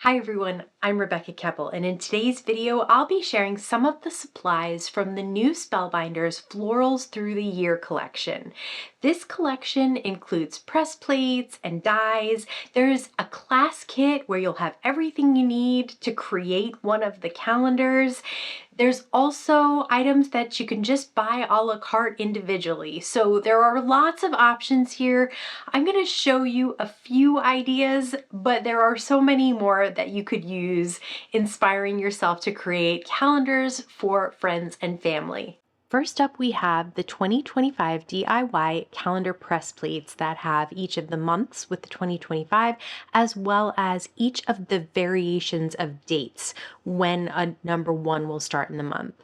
Hi everyone, I'm Rebecca Keppel, and in today's video, I'll be sharing some of the supplies from the new Spellbinders Florals Through the Year collection. This collection includes press plates and dies. There's a class kit where you'll have everything you need to create one of the calendars. There's also items that you can just buy a la carte individually. So there are lots of options here. I'm going to show you a few ideas, but there are so many more that you could use inspiring yourself to create calendars for friends and family. First up, we have the 2025 DIY calendar press plates that have each of the months with the 2025, as well as each of the variations of dates when a number one will start in the month.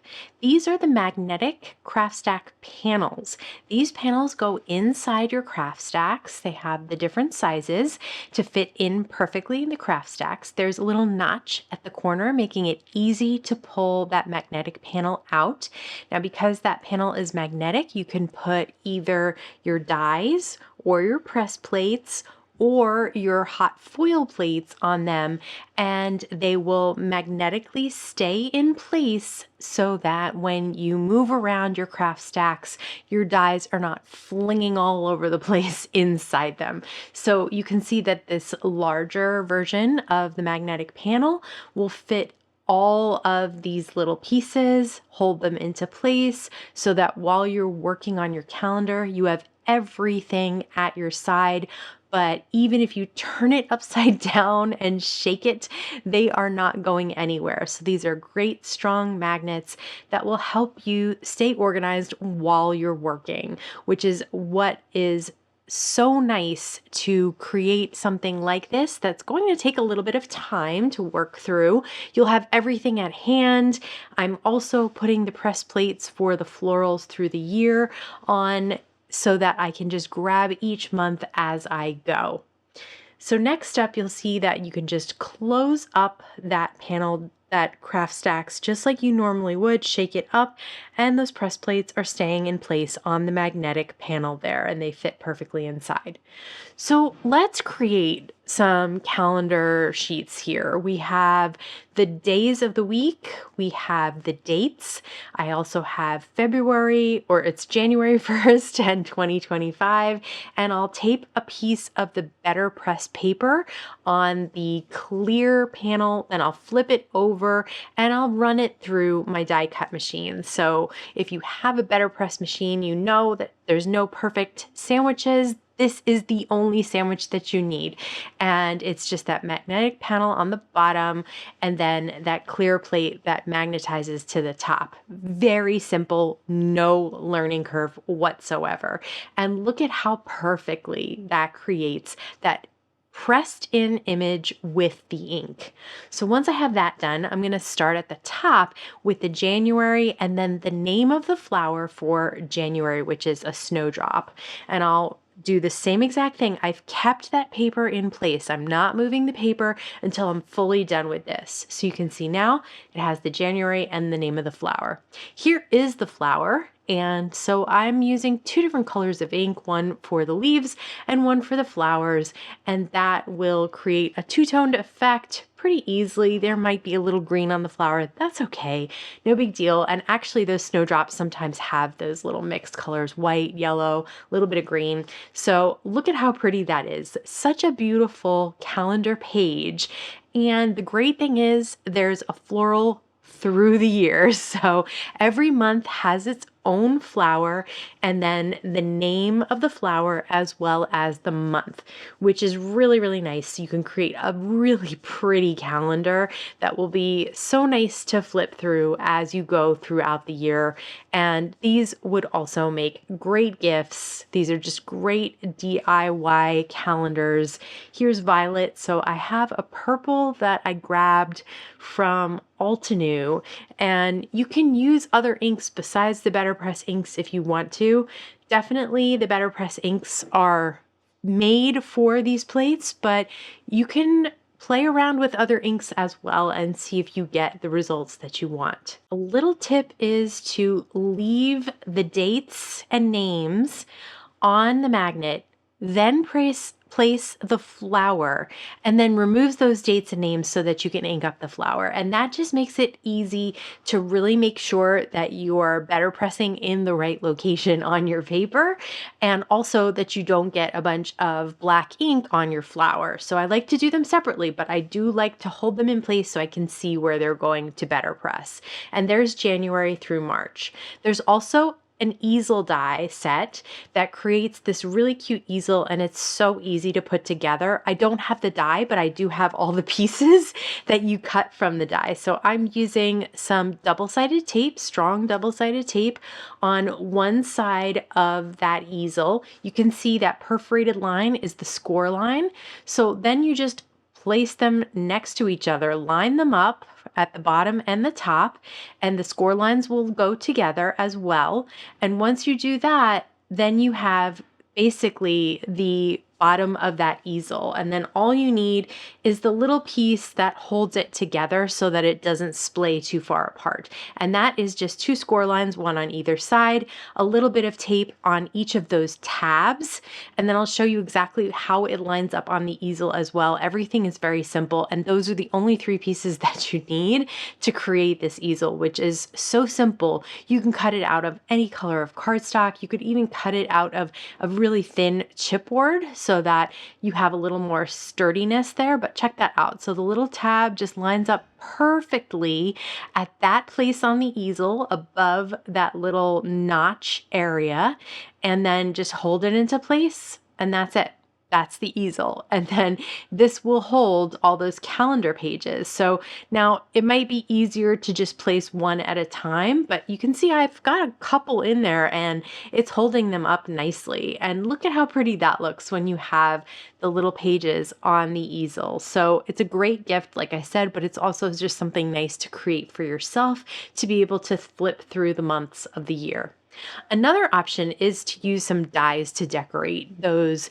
These are the magnetic craft stack panels. These panels go inside your craft stacks. They have the different sizes to fit in perfectly in the craft stacks. There's a little notch at the corner, making it easy to pull that magnetic panel out. Now, because that panel is magnetic, you can put either your dies or your press plates or your hot foil plates on them, and they will magnetically stay in place so that when you move around your craft stacks, your dies are not flinging all over the place inside them. So you can see that this larger version of the magnetic panel will fit all of these little pieces, hold them into place so that while you're working on your calendar, you have everything at your side. But even if you turn it upside down and shake it, they are not going anywhere. So these are great, strong magnets that will help you stay organized while you're working, which is what is so nice to create something like this that's going to take a little bit of time to work through. You'll have everything at hand. I'm also putting the press plates for the florals through the year on so that I can just grab each month as I go. So next up, you'll see that you can just close up that panel, that craft stacks, just like you normally would, shake it up, and those press plates are staying in place on the magnetic panel there, and they fit perfectly inside. So let's create some calendar sheets here. We have the days of the week, we have the dates. I also have February, or it's January 1st and 2025, and I'll tape a piece of the BetterPress paper on the clear panel, and I'll flip it over and I'll run it through my die cut machine. So if you have a BetterPress machine, you know that there's no perfect sandwiches. This is the only sandwich that you need. And it's just that magnetic panel on the bottom and then that clear plate that magnetizes to the top. Very simple, no learning curve whatsoever. And look at how perfectly that creates that pressed in image with the ink. So once I have that done, I'm going to start at the top with the January and then the name of the flower for January, which is a snowdrop. And I'll do the same exact thing. I've kept that paper in place. I'm not moving the paper until I'm fully done with this. So you can see now it has the January and the name of the flower. Here is the flower. And so I'm using two different colors of ink, one for the leaves and one for the flowers, and that will create a two-toned effect pretty easily. There might be a little green on the flower. That's okay. No big deal. And actually those snowdrops sometimes have those little mixed colors, white, yellow, a little bit of green. So look at how pretty that is. Such a beautiful calendar page. And the great thing is there's a floral through the year. So every month has its own flower and then the name of the flower as well as the month, which is really, really nice. You can create a really pretty calendar that will be so nice to flip through as you go throughout the year. And these would also make great gifts. These are just great DIY calendars. Here's violet. So I have a purple that I grabbed from Altenew, and you can use other inks besides the BetterPress inks if you want to. Definitely the BetterPress inks are made for these plates, but you can play around with other inks as well and see if you get the results that you want. A little tip is to leave the dates and names on the magnet, then place place the flower and then removes those dates and names so that you can ink up the flower. And that just makes it easy to really make sure that you are better pressing in the right location on your paper, and also that you don't get a bunch of black ink on your flower. So I like to do them separately, but I do like to hold them in place so I can see where they're going to BetterPress. And there's January through March. There's also an easel die set that creates this really cute easel, and it's so easy to put together. I don't have the die, but I do have all the pieces that you cut from the die. So I'm using some double-sided tape, strong double-sided tape on one side of that easel. You can see that perforated line is the score line. So then you just place them next to each other, line them up at the bottom and the top, and the score lines will go together as well. And once you do that, then you have basically the bottom of that easel. And then all you need is the little piece that holds it together so that it doesn't splay too far apart. And that is just two score lines, one on either side, a little bit of tape on each of those tabs. And then I'll show you exactly how it lines up on the easel as well. Everything is very simple. And those are the only three pieces that you need to create this easel, which is so simple. You can cut it out of any color of cardstock. You could even cut it out of a really thin chipboard so that you have a little more sturdiness there, but check that out. So the little tab just lines up perfectly at that place on the easel above that little notch area, and then just hold it into place, and that's it. That's the easel. And then this will hold all those calendar pages. So now it might be easier to just place one at a time, but you can see I've got a couple in there and it's holding them up nicely. And look at how pretty that looks when you have the little pages on the easel. So it's a great gift, like I said, but it's also just something nice to create for yourself to be able to flip through the months of the year. Another option is to use some dies to decorate those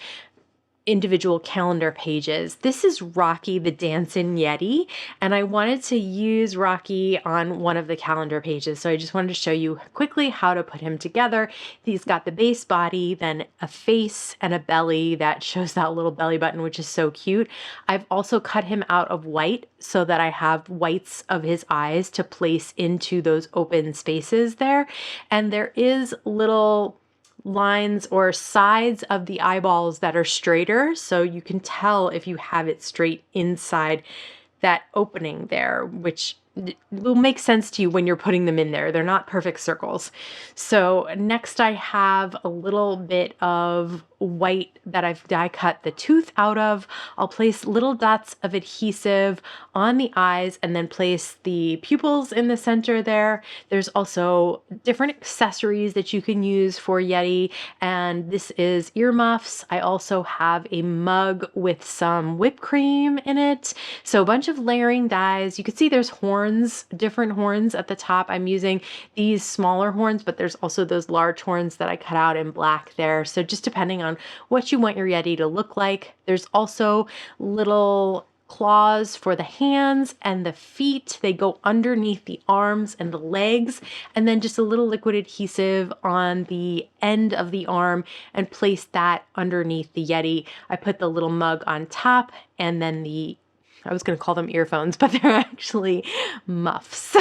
individual calendar pages. This is Rocky the Dancing Yeti, and I wanted to use Rocky on one of the calendar pages. So I just wanted to show you quickly how to put him together. He's got the base body, then a face and a belly that shows that little belly button, which is so cute. I've also cut him out of white so that I have whites of his eyes to place into those open spaces there. And there is little lines or sides of the eyeballs that are straighter, so you can tell if you have it straight inside that opening there, which will make sense to you when you're putting them in there. They're not perfect circles. So next I have a little bit of white that I've die cut the tooth out of. I'll place little dots of adhesive on the eyes and then place the pupils in the center there. There's also different accessories that you can use for Yeti, and this is earmuffs. I also have a mug with some whipped cream in it. So a bunch of layering dies. You can see there's horns, different horns at the top. I'm using these smaller horns, but there's also those large horns that I cut out in black there. So just depending on what you want your Yeti to look like. There's also little claws for the hands and the feet. They go underneath the arms and the legs, and then just a little liquid adhesive on the end of the arm and place that underneath the Yeti. I put the little mug on top, and then I was going to call them earphones, but they're actually muffs,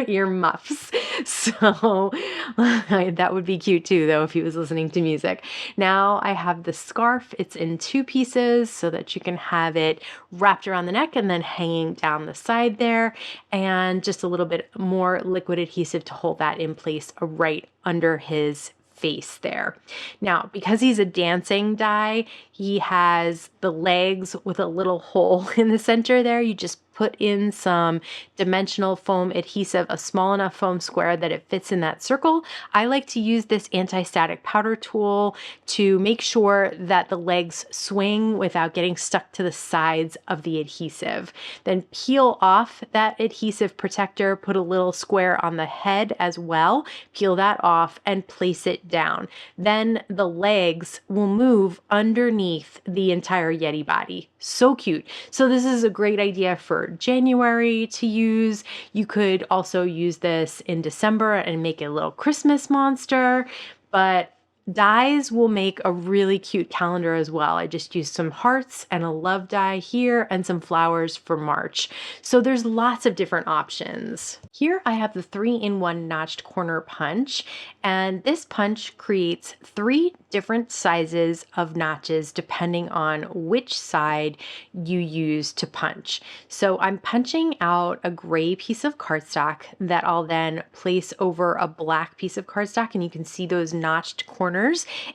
ear muffs. So that would be cute too, though, if he was listening to music. Now I have the scarf. It's in two pieces so that you can have it wrapped around the neck and then hanging down the side there, and just a little bit more liquid adhesive to hold that in place right under his face there. Now, because he's a dancing die, he has the legs with a little hole in the center there. You just put in some dimensional foam adhesive, a small enough foam square that it fits in that circle. I like to use this anti-static powder tool to make sure that the legs swing without getting stuck to the sides of the adhesive. Then peel off that adhesive protector, put a little square on the head as well, peel that off and place it down. Then the legs will move underneath the entire Yeti body. So cute. So this is a great idea for January to use. You could also use this in December and make a little Christmas monster, but Dies will make a really cute calendar as well. I just used some hearts and a love die here and some flowers for March. So there's lots of different options. Here I have the 3-in-1 notched corner punch, and this punch creates 3 different sizes of notches depending on which side you use to punch. So I'm punching out a gray piece of cardstock that I'll then place over a black piece of cardstock, and you can see those notched corners.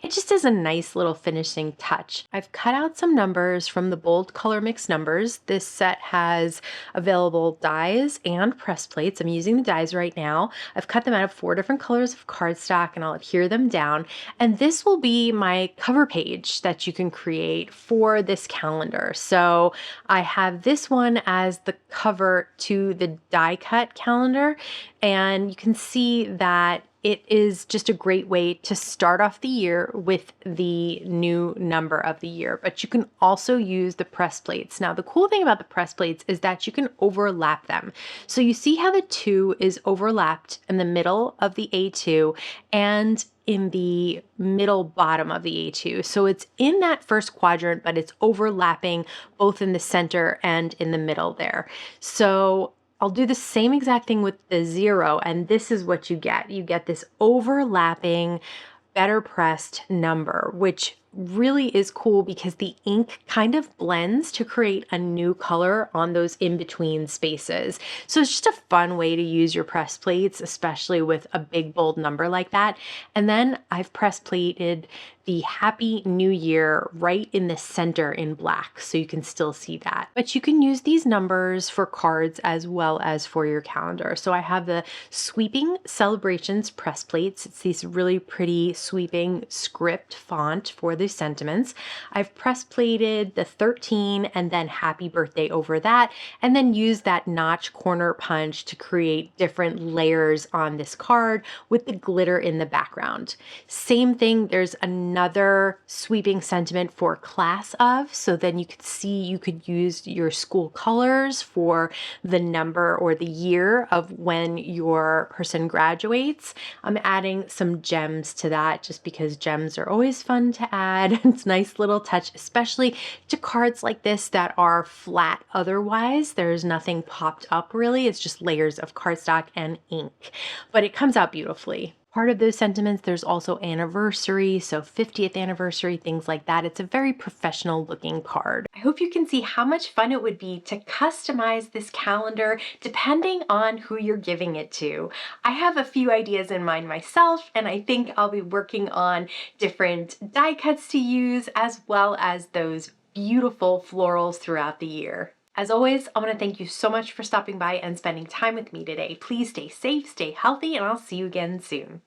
It just is a nice little finishing touch. I've cut out some numbers from the Bold Color Mix numbers. This set has available dies and press plates. I'm using the dies right now. I've cut them out of 4 different colors of cardstock, and I'll adhere them down. And this will be my cover page that you can create for this calendar. So I have this one as the cover to the die cut calendar, and you can see that it is just a great way to start off the year with the new number of the year, but you can also use the press plates. Now, the cool thing about the press plates is that you can overlap them. So you see how the 2 is overlapped in the middle of the A2 and in the middle bottom of the A2. So it's in that first quadrant, but it's overlapping both in the center and in the middle there. So I'll do the same exact thing with the 0, and this is what you get. You get this overlapping, better pressed number, which really is cool because the ink kind of blends to create a new color on those in-between spaces. So it's just a fun way to use your press plates, especially with a big bold number like that. And then I've press plated the Happy New Year right in the center in black, so you can still see that. But you can use these numbers for cards as well as for your calendar. So I have the Sweeping Celebrations press plates. It's these really pretty sweeping script font for the sentiments. I've press plated the 13 and then happy birthday over that, and then use that notch corner punch to create different layers on this card with the glitter in the background. Same thing, there's another sweeping sentiment for class of, so then you could see you could use your school colors for the number or the year of when your person graduates. I'm adding some gems to that just because gems are always fun to add. It's a nice little touch, especially to cards like this that are flat otherwise. There's nothing popped up really. It's just layers of cardstock and ink, but it comes out beautifully. Part of those sentiments, there's also anniversary, so 50th anniversary, things like that. It's a very professional looking card. I hope you can see how much fun it would be to customize this calendar depending on who you're giving it to. I have a few ideas in mind myself, and I think I'll be working on different die cuts to use as well as those beautiful florals throughout the year. As always, I want to thank you so much for stopping by and spending time with me today. Please stay safe, stay healthy, and I'll see you again soon.